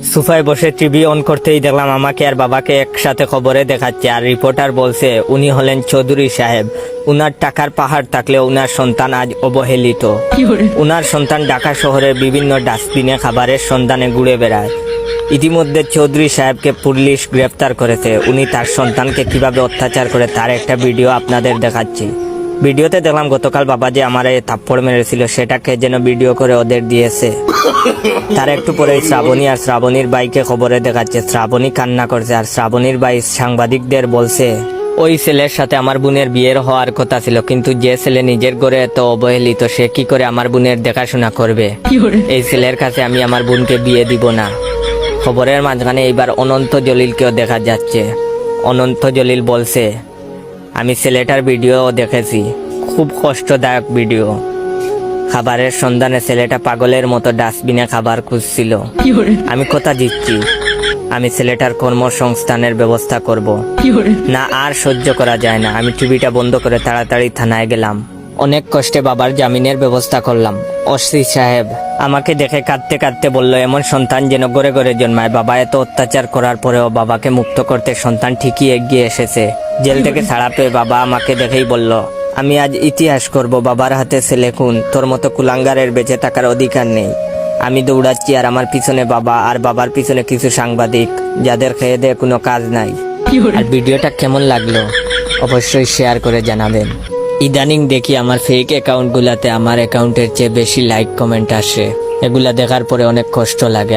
সোফায় বসে TV on করতেই দেখলাম আমাকে আর বাবাকে একসাথে খবরে দেখাচ্ছে, আর রিপোর্টার বলছে উনি হলেন চৌধুরী সাহেব। উনার টাকার পাহাড় থাকলেও উনার সন্তান আজ অবহেলিত। উনার সন্তান ঢাকা শহরের বিভিন্ন ডাস্টবিনে খাবারের সন্ধানে ঘুরে বেড়ায়। ইতিমধ্যে চৌধুরী সাহেবকে পুলিশ গ্রেফতার করেছে। উনি তার সন্তানকে কিভাবে অত্যাচার করে তার একটা ভিডিও আপনাদের দেখাচ্ছি। ভিডিওতে দেখলাম গতকাল বাবা যে আমার থাপ্পড় মেরেছিল সেটাকে যেন ভিডিও করে ওদের দিয়েছে। তার একটু পরে শ্রাবণী আর শ্রাবণীর বাইকে খবরে দেখাচ্ছে। শ্রাবণী কান্না করছে আর শ্রাবণীর ভাই সাংবাদিকদের বলছে ওই ছেলের সাথে আমার বোনের বিয়ের হওয়ার কথা ছিল, কিন্তু যে ছেলে নিজের ঘরে এত অবহেলিত সে কি করে আমার বোনের দেখাশোনা করবে। এই ছেলের কাছে আমি আমার বোনকে বিয়ে দিব না। খবরের মাঝখানে এইবার অনন্ত জলিলকেও দেখা যাচ্ছে। অনন্ত জলিল বলছে আমি ছেলেটার ভিডিও দেখেছি, খুব কষ্টদায়ক ভিডিও। খাবারের সন্ধানে ছেলেটা পাগলের মতো ডাস্টবিনে খাবার খুঁজছিল। আমি কথা দিচ্ছি আমি ছেলেটার কর্মসংস্থানের ব্যবস্থা করব। না আর সহ্য করা যায় না। আমি টিভিটা বন্ধ করে তাড়াতাড়ি থানায় গেলাম। অনেক কষ্টে বাবার জামিনের ব্যবস্থা করলাম। ওসি সাহেব আমাকে দেখে কাঁদতে কাঁদতে বলল এমন সন্তান যেন ঘরে ঘরে জন্মায়। বাবা এত অত্যাচার করার পরেও বাবাকে মুক্ত করতে সন্তান ঠিকই এগিয়ে এসেছে। জেল থেকে ছাড়া পেয়ে বাবা আমাকে দেখেই বলল আমি আজ ইতিহাস করব। বাবার হাতে ছেলে খুন, তোর মতো কুলাঙ্গারের বেঁচে থাকার অধিকার নেই। আমি দৌড়াচ্ছি আর আমার পিছনে বাবা, আর বাবার পিছনে কিছু সাংবাদিক যাদের খেয়ে দেয়ে কোনো কাজ নাই। আর ভিডিওটা কেমন লাগলো অবশ্যই শেয়ার করে জানাবেন। ইদানিং দেখি আমার ফেক অ্যাকাউন্টগুলাতে আমার অ্যাকাউন্টের চেয়ে বেশি লাইক কমেন্ট আসে। এগুলা দেখার পরে অনেক কষ্ট লাগে।